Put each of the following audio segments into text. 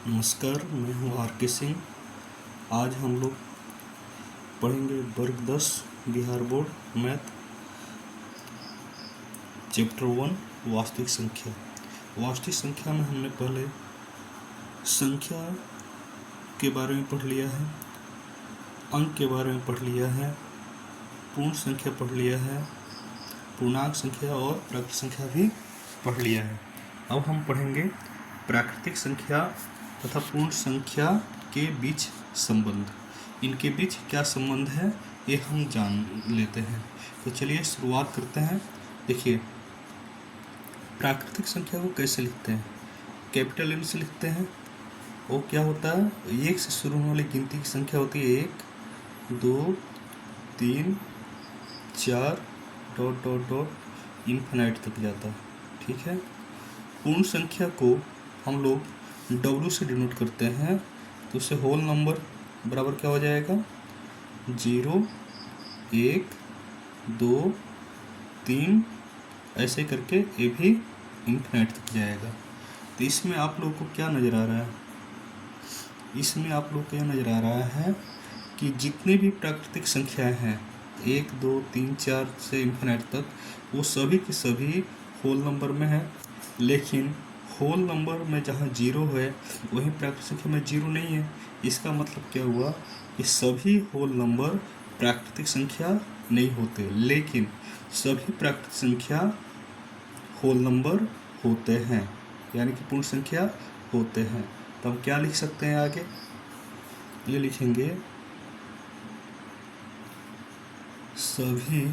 नमस्कार, मैं हूँ आर.के. सिंह। आज हम लोग पढ़ेंगे वर्ग 10 बिहार बोर्ड मैथ चैप्टर 1 वास्तविक संख्या। वास्तविक संख्या में हमने पहले संख्या के बारे में पढ़ लिया है, अंक के बारे में पढ़ लिया है, पूर्ण संख्या पढ़ लिया है, पूर्णांक संख्या और प्राकृतिक संख्या भी पढ़ लिया है। अब हम पढ़ेंगे प्राकृतिक संख्या तथा पूर्ण संख्या के बीच संबंध। इनके बीच क्या संबंध है ये हम जान लेते हैं। तो चलिए शुरुआत करते हैं। देखिए, प्राकृतिक संख्या को कैसे लिखते हैं? कैपिटल एम से लिखते हैं। वो क्या होता है? 1 से शुरू होने वाली गिनती की संख्या होती है 1 2 3 4 ... इन्फिनाइट तक जाता है। ठीक है। पूर्ण संख्या को हम लोग W से डिनोट करते हैं, तो उससे होल नंबर बराबर क्या हो जाएगा? 0 1 2 3 ऐसे करके ये भी इन्फिनाइट तक जाएगा। तो इसमें आप लोगों को क्या नज़र आ रहा है? इसमें आप लोग को यह नज़र आ रहा है कि जितने भी प्राकृतिक संख्याएं हैं 1 2 3 4 से इन्फिनाइट तक, वो सभी के सभी होल नंबर में है। लेकिन होल नंबर में जहाँ 0 है वहीं प्राकृतिक संख्या में 0 नहीं है। इसका मतलब क्या हुआ कि सभी होल नंबर प्राकृतिक संख्या नहीं होते, लेकिन सभी प्राकृतिक संख्या होल नंबर होते हैं, यानी कि पूर्ण संख्या होते हैं। तो हम क्या लिख सकते हैं आगे? ये लिखेंगे सभी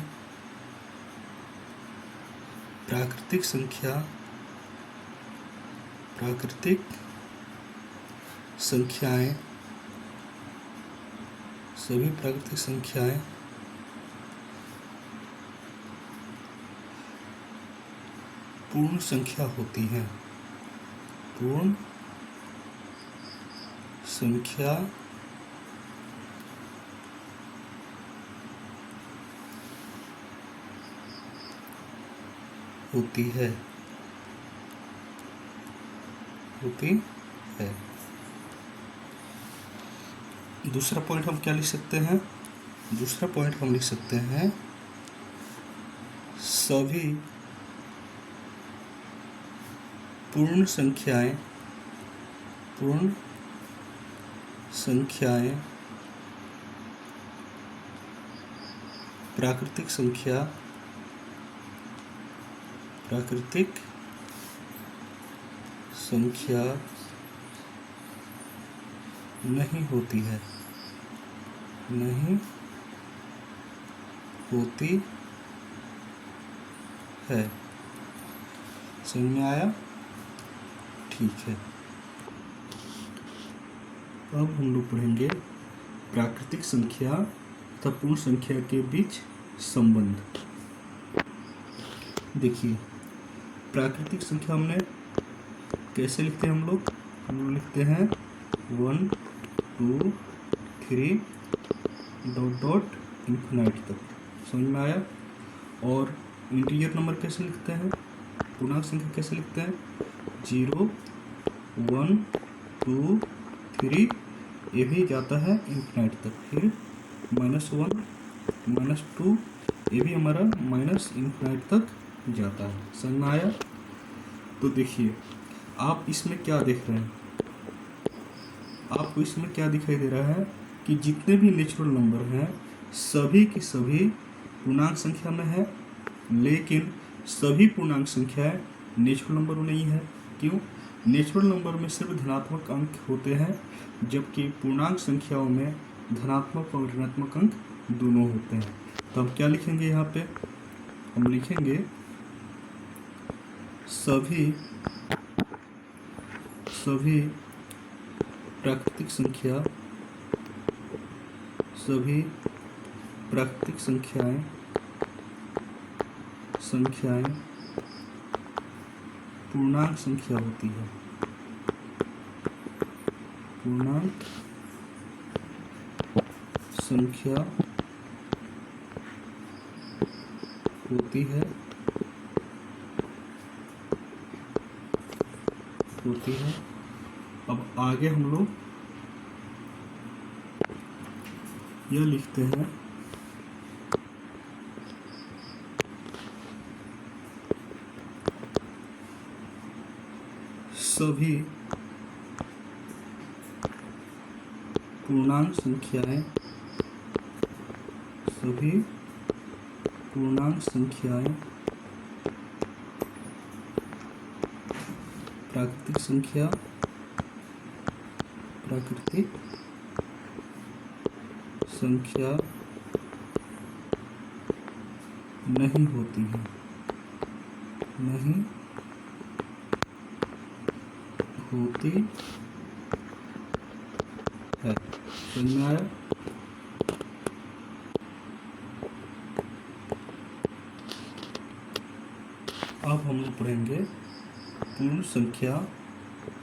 प्राकृतिक संख्याएं पूर्ण संख्या होती हैं। पूर्ण संख्या होती है। दूसरा पॉइंट हम क्या लिख सकते हैं? दूसरा पॉइंट हम लिख सकते हैं सभी पूर्ण संख्याएं प्राकृतिक संख्या नहीं होती है। समझ में आया? ठीक है। अब हम लोग पढ़ेंगे प्राकृतिक संख्या तथा पूर्ण संख्या के बीच संबंध। देखिए, प्राकृतिक संख्या हमने कैसे लिखते हैं? हम लोग लिखते हैं 1 2 3 ... इन्फिनाइट तक। समझ में आया? और इंटीजर नंबर कैसे लिखते हैं? पूर्णांक संख्या कैसे लिखते हैं? 0 1 2 3 ये भी जाता है इन्फिनाइट तक। फिर -1 -2 ये भी हमारा माइनस इन्फिनाइट तक जाता है। समझ में आया? तो देखिए, आप इसमें क्या देख रहे हैं? आपको इसमें क्या दिखाई दे रहा है कि जितने भी नेचुरल नंबर हैं सभी की सभी पूर्णांक संख्या में है, लेकिन सभी पूर्णांक संख्याएं नेचुरल नंबर में नहीं है। क्यों? नेचुरल नंबर में सिर्फ धनात्मक अंक होते हैं, जबकि पूर्णांक संख्याओं में धनात्मक और ऋणात्मक अंक दोनों होते हैं। तो हम क्या लिखेंगे यहाँ पे? हम लिखेंगे सभी प्राकृतिक संख्याएं पूर्णांक संख्या होती है। पूर्णांक संख्या होती है अब आगे हम लोग यह लिखते हैं सभी पूर्णांक संख्याएं प्राकृतिक संख्या नहीं होती है, समझ में आया? अब हम लोग पढ़ेंगे पूर्ण संख्या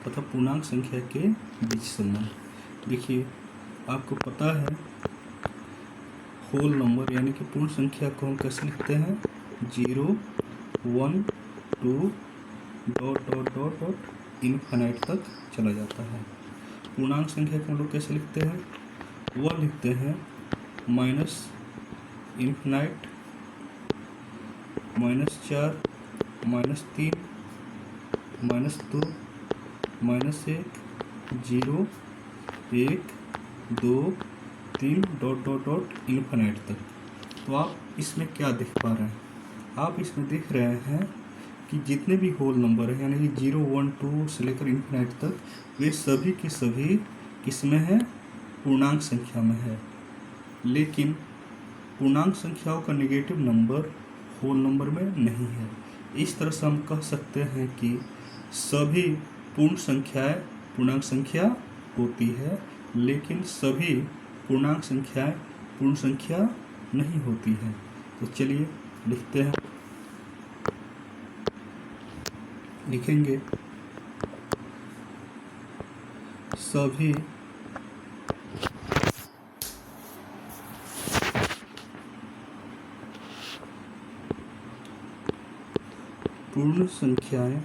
तथा पूर्णांक संख्या के बीच संबंध। देखिए, आपको पता है होल नंबर यानी कि पूर्ण संख्या को हम कैसे लिखते हैं? 0, 1, 2 dot dot dot dot infinite तक चला जाता है। पूर्णांक संख्या को हम लोग कैसे लिखते हैं? वह लिखते हैं minus infinite, -4, -3, -2, -1, 0, 1, 2, 3 dot dot dot infinite तक। तो आप इसमें क्या देख पा रहे हैं? आप इसमें देख रहे हैं कि जितने भी होल नंबर है यानी कि 0, 1, 2 से लेकर इनफाइनाइट तक, वे सभी के सभी किसमें है? पूर्णांक संख्या में है। लेकिन पूर्णांक संख्याओं का नेगेटिव नंबर होल नंबर में नहीं है। इस तरह से हम कह सकते हैं कि सभी पूर्ण संख्याएं पूर्णांक संख्या होती है, लेकिन सभी पूर्णांक संख्याएं पूर्ण संख्या नहीं होती है। तो चलिए लिखते हैं, लिखेंगे सभी पूर्ण संख्याएं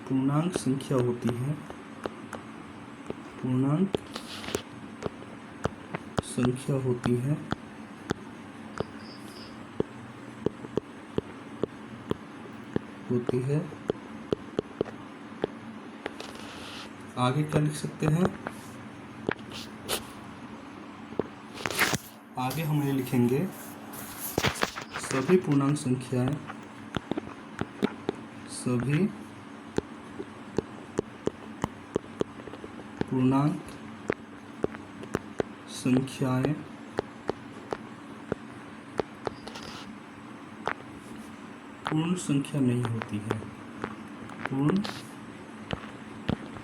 पूर्णांक संख्या होती है, पूर्णांक संख्या होती है आगे क्या लिख सकते हैं? आगे हम ये लिखेंगे सभी पूर्णांक संख्याएं पूर्ण संख्या नहीं होती है, पूर्ण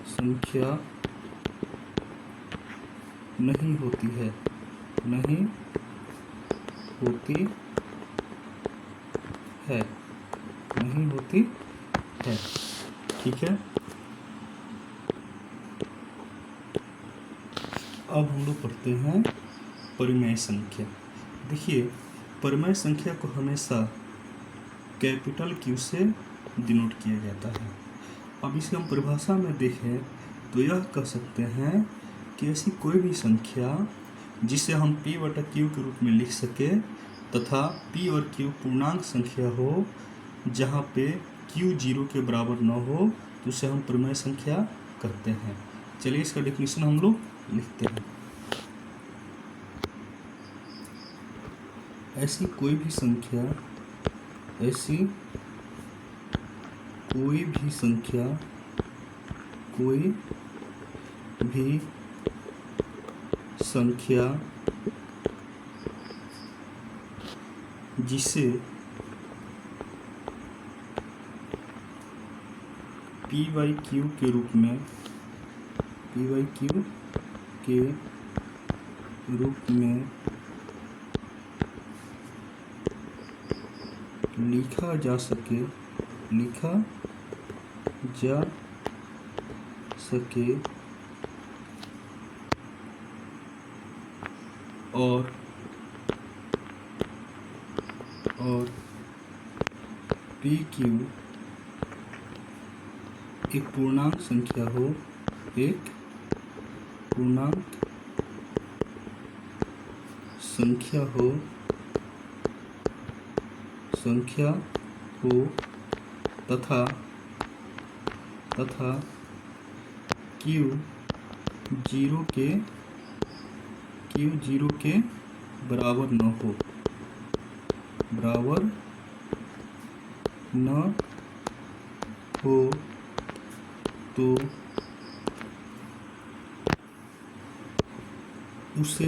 संख्या नहीं होती है, ठीक है। अब हम लोग पढ़ते हैं परिमेय संख्या। देखिए, परिमेय संख्या को हमेशा कैपिटल Q से डिनोट किया जाता है। अब इसे हम परिभाषा में देखें तो यह कह सकते हैं कि ऐसी कोई भी संख्या जिसे हम P/Q के रूप में लिख सके तथा P और Q पूर्णांक संख्या हो, जहाँ पे Q 0 के बराबर न हो, तो उसे हम परिमेय संख्या कहते हैं। चलिए इसका डेफिनेशन हम लोग लिखते हैं। ऐसी कोई भी संख्या जिसे P/Q के रूप में लिखा जा सके और पी क्यू एक पूर्णांक संख्या हो, एक पूर्णांक संख्या हो तथा क्यू जीरो के बराबर न हो, तो उसे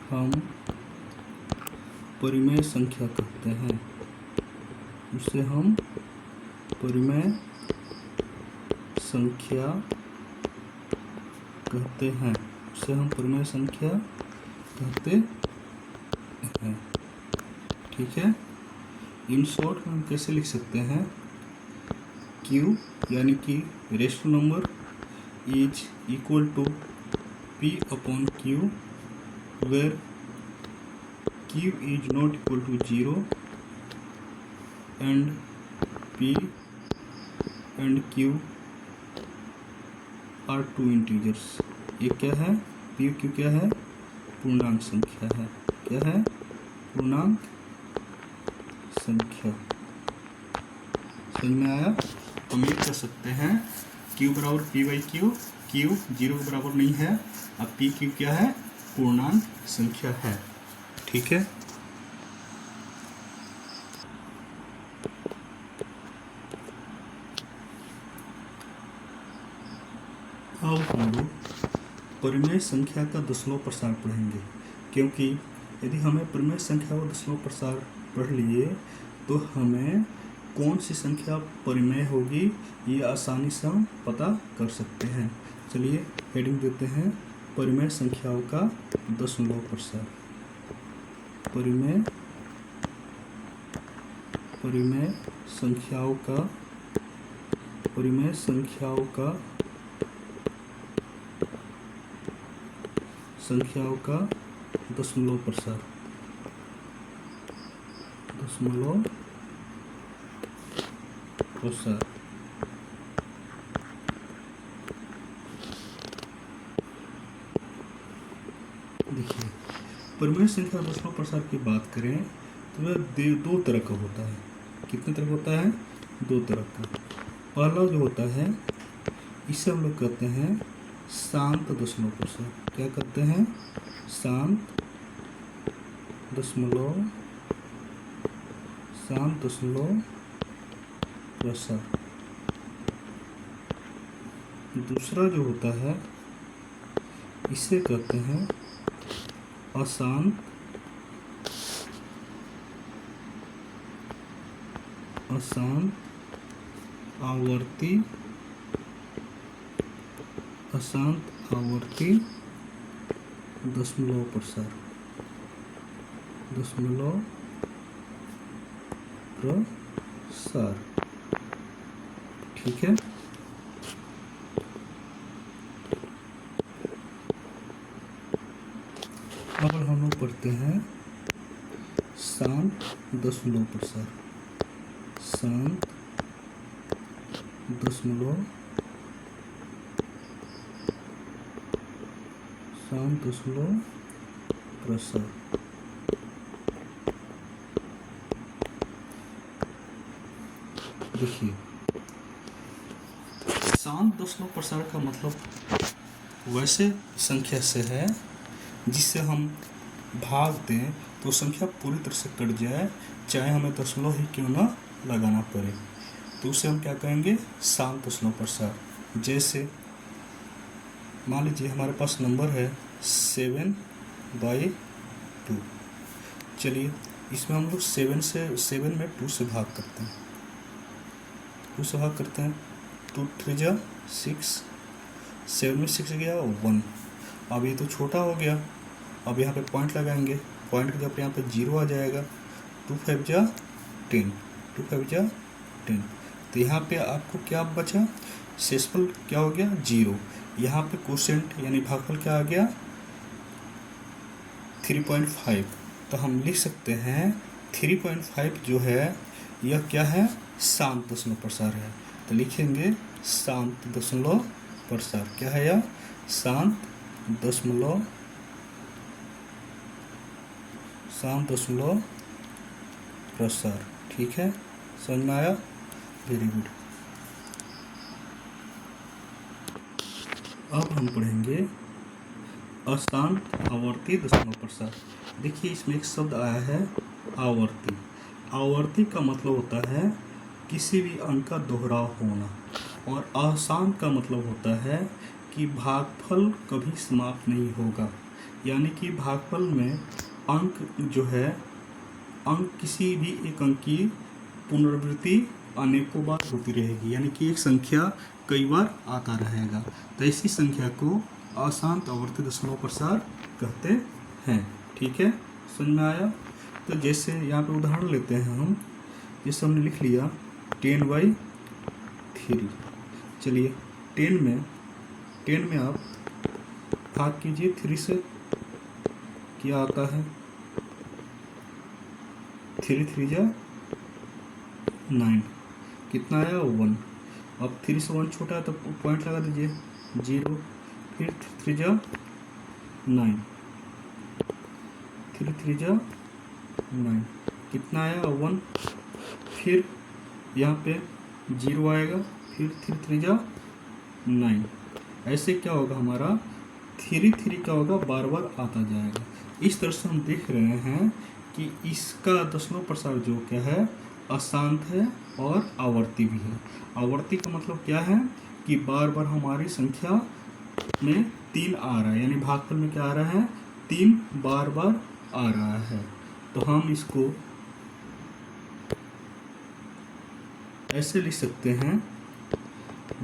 हम परिमेय संख्या कहते हैं। उसे हम परिमेय संख्या कहते हैं। ठीक है। इन शॉर्ट हम कैसे लिख सकते हैं? Q यानी कि rational number is equal to P upon Q, where Q is not equal to 0 and P and Q are two integers. ये क्या है? P Q क्या है? पूर्णांक संख्या है। क्या है? पूर्णांक संख्या। समझ में आया? हम ये कर सकते हैं Q बराबर P बाई Q, Q 0 के बराबर नहीं है। अब P Q क्या है? पूर्णांक संख्या है। ठीक है। अब हम लोग परिमेय संख्या का दशमलव प्रसार पढ़ेंगे, क्योंकि यदि हमें परिमेय संख्या का दशमलव प्रसार पढ़ लिए तो हमें कौन सी संख्या परिमेय होगी ये आसानी से हम पता कर सकते हैं। चलिए हेडिंग देते हैं, परिमेय संख्याओं का दशमलव प्रसार। परिमेय संख्याओं का दशमलव प्रसार। देखिए, परिमेय संख्या दशमलव प्रसार की बात करें तो वह दो तरह का होता है। कितने तरह होता है? दो तरह का। पहला जो होता है इसे हम लोग कहते हैं शांत दशमलव प्रसार। क्या कहते हैं? शांत दशमलव प्रसार। दूसरा जो होता है इसे कहते हैं अशांत आवर्ती दशमलव प्रसार। ठीक है। अब हम लोग पढ़ते हैं शांत दशमलव प्रसार। शांत दशमलव प्रसार। देखिए, शांत दशमलव प्रसार का मतलब वैसे संख्या से है जिससे हम भाग दें तो संख्या पूरी तरह से कट जाए, चाहे हमें दशमलव ही क्यों ना लगाना पड़े, तो उसे हम क्या कहेंगे? शांत दशमलव प्रसार। जैसे मान लीजिए हमारे पास नंबर है 7/2। चलिए इसमें हम लोग 7 में 2 से भाग करते हैं। 2 3 जा 6, 7 में 6 गया 1। अब ये तो छोटा हो गया, अब यहाँ पे पॉइंट लगाएंगे, पॉइंट की जब यहाँ पे 0 आ जाएगा। 2 5 जा 10, तो यहाँ पे आपको क्या बचा? शेषफल क्या हो गया? 0। यहाँ पे कोशेंट यानी भागफल क्या आ गया? 3.5। तो हम लिख सकते हैं 3.5 जो है यह क्या है, शांत दशमलव प्रसार है। तो लिखेंगे शांत दशमलव प्रसार। क्या है यह, शांत दशमलव प्रसार। ठीक है, समझ में आया, वेरी गुड। अब हम पढ़ेंगे अशांत आवर्ती दशमलव प्रसार। देखिए इसमें एक शब्द आया है आवर्ती। आवर्ती का मतलब होता है किसी भी अंक का दोहराव होना, और अशांत का मतलब होता है कि भागफल कभी समाप्त नहीं होगा। यानी कि भागफल में अंक जो है, अंक किसी भी एक अंक की पुनरावृत्ति अनेकों बार होती रहेगी, यानी कि एक संख्या कई बार आता रहेगा। तो ऐसी संख्या को अशांत आवर्ती दशमलव प्रसार कहते हैं। ठीक है, समझ में आया। तो जैसे यहाँ पे उदाहरण लेते हैं हम, जैसे हमने लिख लिया 10/3। चलिए 10 में आप भाग कीजिए 3 से, क्या आता है, 3 3 जा 9, कितना आया 1। अब 3 से 1 छोटा है तो पॉइंट लगा दीजिए 0, फिर 3 जा 9, 3 3 जा 9, कितना आया 1, फिर यहाँ पे 0 आएगा, फिर 3 3 जा 9। ऐसे क्या होगा, हमारा 3 3 क्या होगा, बार बार आता जाएगा। इस तरह से हम देख रहे हैं कि इसका दशमलव प्रसार जो क्या है, अशांत है और आवर्ती भी है। आवर्ती का मतलब क्या है कि बार बार हमारी संख्या में 3 आ रहा है, यानी भागफल में क्या आ रहा है, 3 बार बार आ रहा है। तो हम इसको ऐसे लिख सकते हैं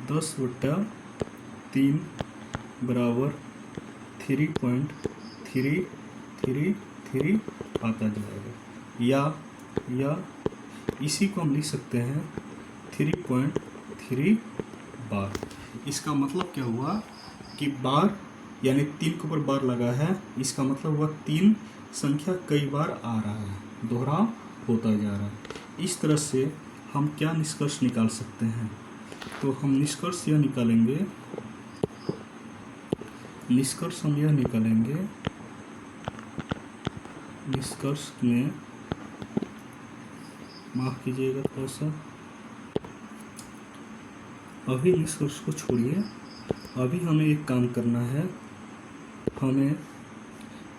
10/3 बराबर 3.333 आता जाएगा, या इसी को हम लिख सकते हैं 3.3 बार। इसका मतलब क्या हुआ कि बार यानी 3 के ऊपर बार लगा है, इसका मतलब हुआ 3 संख्या कई बार आ रहा है, दोहराव होता जा रहा है। इस तरह से हम क्या निष्कर्ष निकाल सकते हैं, तो हम निष्कर्ष यह निकालेंगे, निष्कर्ष में माफ कीजिएगा थोड़ा सा, अभी निष्कर्ष को छोड़िए, अभी हमें एक काम करना है, हमें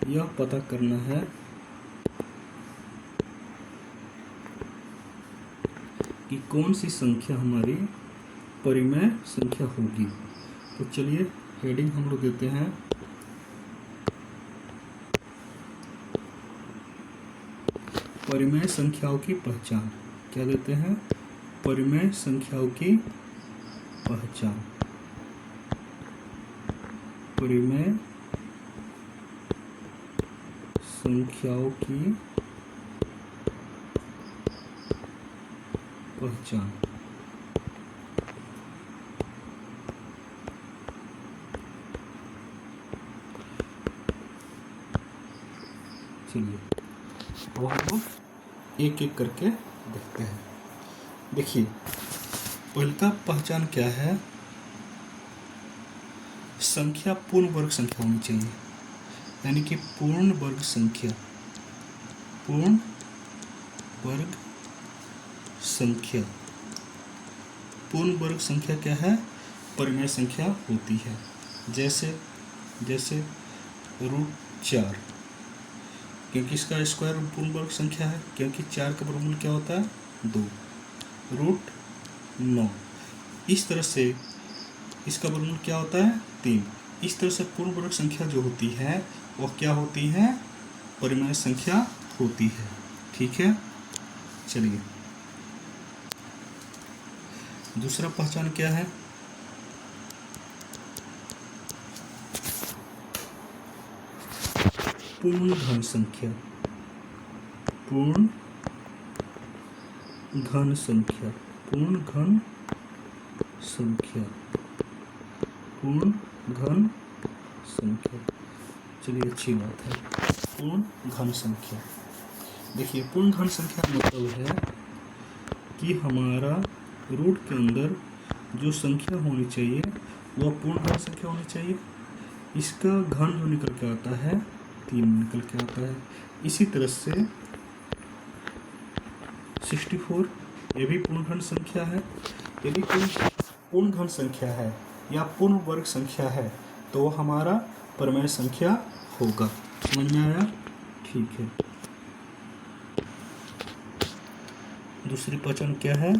यह पता करना है कि कौन सी संख्या हमारी परिमेय संख्या होगी। तो चलिए हेडिंग हम लोग देते हैं परिमेय संख्याओं की पहचान। क्या देते हैं, परिमेय संख्याओं की पहचान। परिमेय संख्याओं की पहचान। चलिए वो हम लोग एक एक करके देखते हैं। देखिए पहला पहचान क्या है, संख्या पूर्ण वर्ग संख्या होनी चाहिए, यानी कि पूर्ण वर्ग संख्या, पूर्ण वर्ग संख्या। पूर्ण वर्ग संख्या क्या है, परिमेय संख्या होती है। जैसे √4, क्योंकि इसका स्क्वायर पूर्ण वर्ग संख्या है, क्योंकि 4 का वर्गमूल क्या होता है 2। √9, इस तरह से इसका वर्गमूल क्या होता है 3। इस तरह से पूर्ण वर्ग संख्या जो होती है वह क्या होती है, परिमेय संख्या होती है। ठीक है, चलिए दूसरा पहचान क्या है, पूर्ण धन संख्या। पूर्ण धन संख्या, पूर्ण घन संख्या, पूर्ण घन संख्या। चलिए अच्छी बात है। पूर्ण घन संख्या। देखिए पूर्ण घन संख्या का मतलब है कि हमारा रूट के अंदर जो संख्या होनी चाहिए वह पूर्ण घन संख्या होनी चाहिए। इसका घन जो निकल के आता है 3 निकल के आता है। इसी तरह से 64 ये भी पूर्ण घन संख्या है। यदि कोई पूर्ण घन संख्या है या पूर्ण वर्ग संख्या है तो वो हमारा परिमेय संख्या होगा। समझ में आया? ठीक है। दूसरी पहचान क्या है?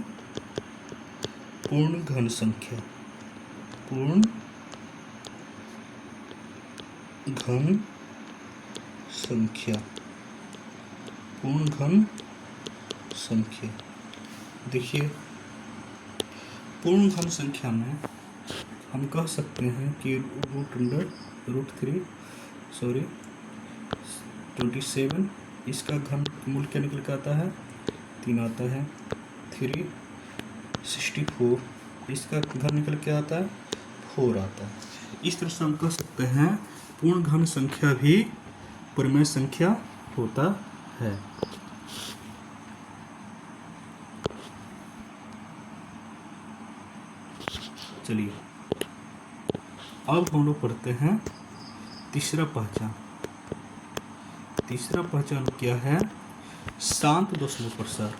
पूर्ण घन संख्या। पूर्ण घन संख्या। पूर्ण घन संख्या। देखिए पूर्ण घन संख्या में हम कह सकते हैं कि √27 इसका घन मूल क्या निकल के आता है? 3 आता है। 364 इसका घन निकल के आता है 4 आता है। इस तरह से हम कह सकते हैं पूर्ण घन संख्या भी परिमेय संख्या होता है। चलिए अब हम लोग पढ़ते हैं तीसरा पहचान। तीसरा पहचान क्या है? शांत दशमलव प्रसार।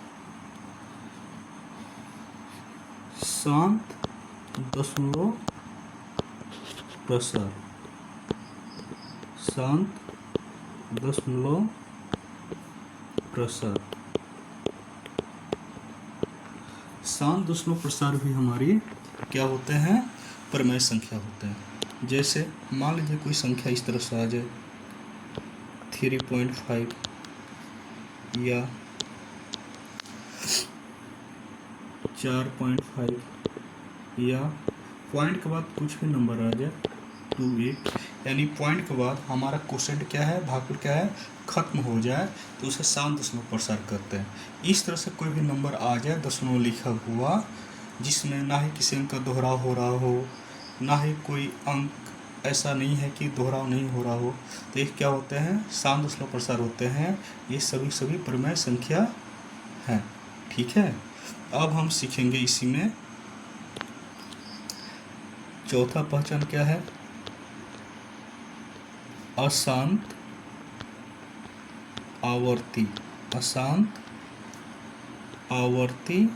शांत दशमलव प्रसार। शांत दशमलव प्रसार। शांत दशमलव प्रसार भी हमारी क्या होते हैं? परिमेय संख्या होते हैं। जैसे मान लीजिए कोई संख्या इस तरह से आ जाए 3.5 या 4.5 या पॉइंट के बाद कुछ भी नंबर आ जाए 2.8, यानी पॉइंट के बाद हमारा क्वोशेंट क्या है, भागफल क्या है, खत्म हो जाए तो उसे शांत दशमलव प्रसार करते हैं। इस तरह से कोई भी नंबर आ जाए दशमलव लिखा हुआ जिसमें ना ही किसी अंक का दोहराव हो रहा हो, ना ही कोई अंक ऐसा नहीं है कि दोहराव नहीं हो रहा हो, तो ये क्या होते हैं? शांत दशमलव प्रसार होते हैं। ये सभी परिमेय संख्या हैं। ठीक है। अब हम सीखेंगे इसी में चौथा पहचान क्या है? अशांत आवर्ती। अशांत आवर्ती।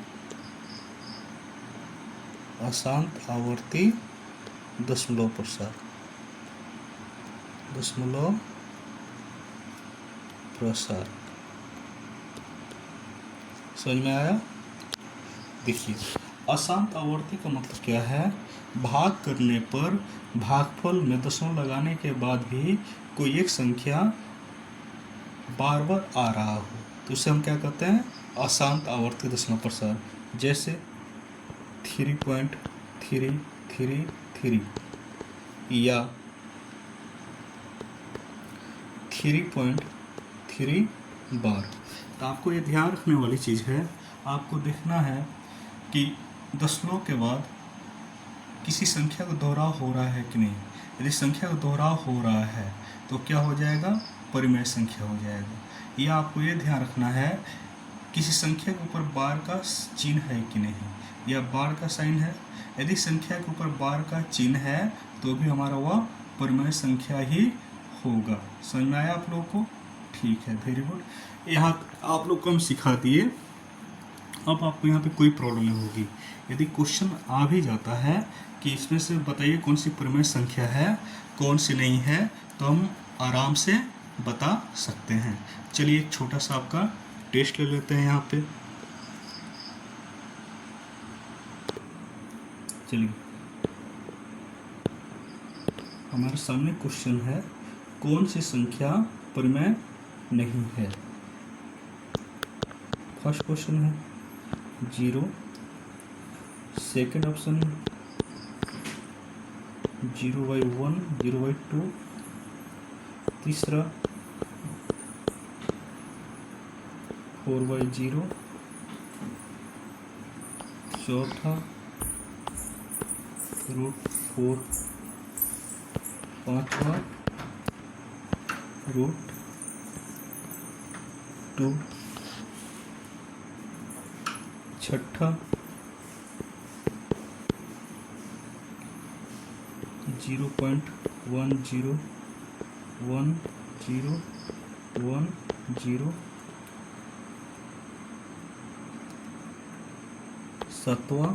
अशांत आवर्ती दशमलव प्रसार। दशमलव प्रसार। समझ में आया? देखिए अशांत आवर्ती का मतलब क्या है? भाग करने पर भागफल में दशमलव लगाने के बाद भी कोई एक संख्या बार बार आ रहा हो तो उसे हम क्या कहते हैं? अशांत आवर्ती दशमलव प्रसार। जैसे 3.333 या 3.3 बार। तो आपको ये ध्यान रखने वाली चीज़ है, आपको देखना है कि दशमलव के बाद किसी संख्या का दोहराव हो रहा है कि नहीं। यदि संख्या का दोहराव हो रहा है तो क्या हो जाएगा? परिमेय संख्या हो जाएगा। या आपको ये ध्यान रखना है किसी संख्या के ऊपर बार का चिन्ह है कि नहीं, या बार का साइन है। यदि संख्या के ऊपर बार का चिन्ह है तो भी हमारा वह परिमेय संख्या ही होगा। समझ में आया आप लोगों को? ठीक है, वेरी गुड। यहाँ आप लोग को हम सिखा दिए। अब आपको यहाँ पे कोई प्रॉब्लम नहीं होगी। यदि क्वेश्चन आ भी जाता है कि इसमें से बताइए कौन सी परिमेय संख्या है, कौन सी नहीं है, तो हम आराम से बता सकते हैं। चलिए एक छोटा सा आपका टेस्ट ले लेते हैं यहाँ पे। चलिए हमारे सामने क्वेश्चन है, कौन सी संख्या परिमेय नहीं है। फर्स्ट क्वेश्चन है 0, सेकेंड ऑप्शन 0/1, 0/2, तीसरा 4/0, चौथा √4, पांचवा √3। टू छठा 0.101010 सातवां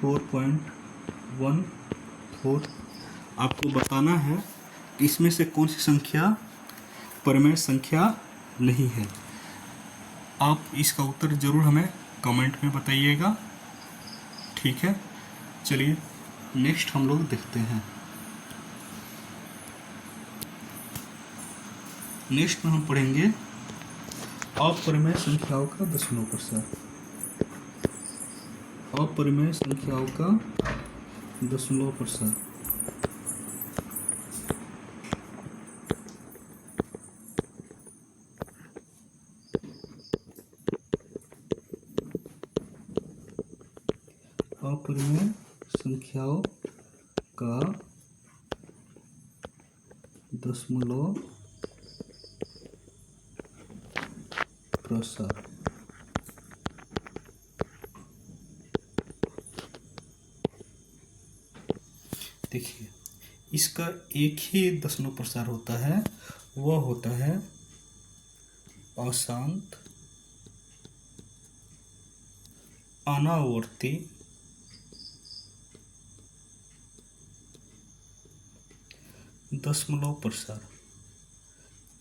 4.14। आपको बताना है इसमें से कौन सी संख्या परिमेय संख्या नहीं है। आप इसका उत्तर ज़रूर हमें कमेंट में बताइएगा, ठीक है। चलिए नेक्स्ट हम लोग देखते हैं। नेक्स्ट में हम पढ़ेंगे अपरिमेय संख्याओं का दशमलव प्रसार। अपरिमेय संख्याओं का दशमलव प्रसार। अपरिमेय संख्याओं का दशमलव प्रसार। देखिए इसका एक ही दशमलव प्रसार होता है, वह होता है अशांत अनावर्ती दशमलव प्रसार।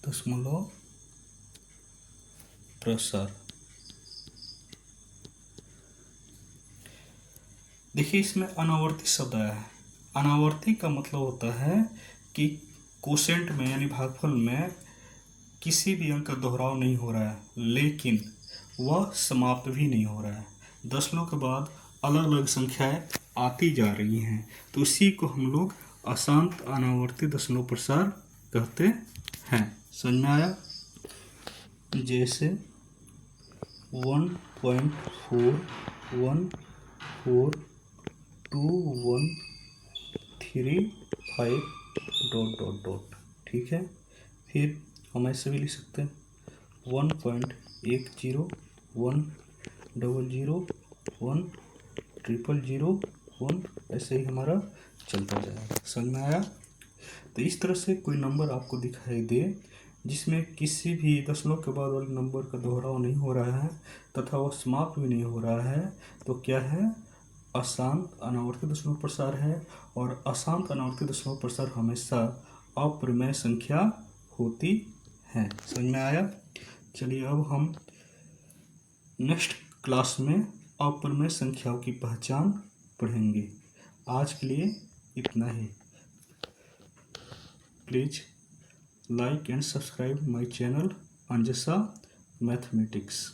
दशमलव प्रसार। देखिए इसमें अनावर्ती शब्द आया है। अनावर्ती का मतलब होता है कि कोशेंट में यानी भागफल में किसी भी अंक का दोहराव नहीं हो रहा है, लेकिन वह समाप्त भी नहीं हो रहा है। दशमलव के बाद अलग अलग संख्याएं आती जा रही हैं, तो इसी को हम लोग अशांत अनावर्ती दशमलव प्रसार कहते हैं। समझ में आया? जैसे 1.414135 ... ठीक है। फिर हम ऐसे भी लिख सकते हैं 1.1010100001, ऐसे ही हमारा चलता जाएगा। समझ में आया? तो इस तरह से कोई नंबर आपको दिखाई दे जिसमें किसी भी दशमलव के बाद वाले नंबर का दोहराव नहीं हो रहा है तथा वह समाप्त भी नहीं हो रहा है, तो क्या है? अशांत अनावर्ती दशमलव प्रसार है। और अशांत अनावर्ती दशमलव प्रसार हमेशा अपरिमेय संख्या होती है। समझ में आया? चलिए अब हम नेक्स्ट क्लास में अपरिमेय संख्याओं की पहचान पढ़ेंगे। आज के लिए इतना ही। Please like and subscribe my channel Anjasa Mathematics.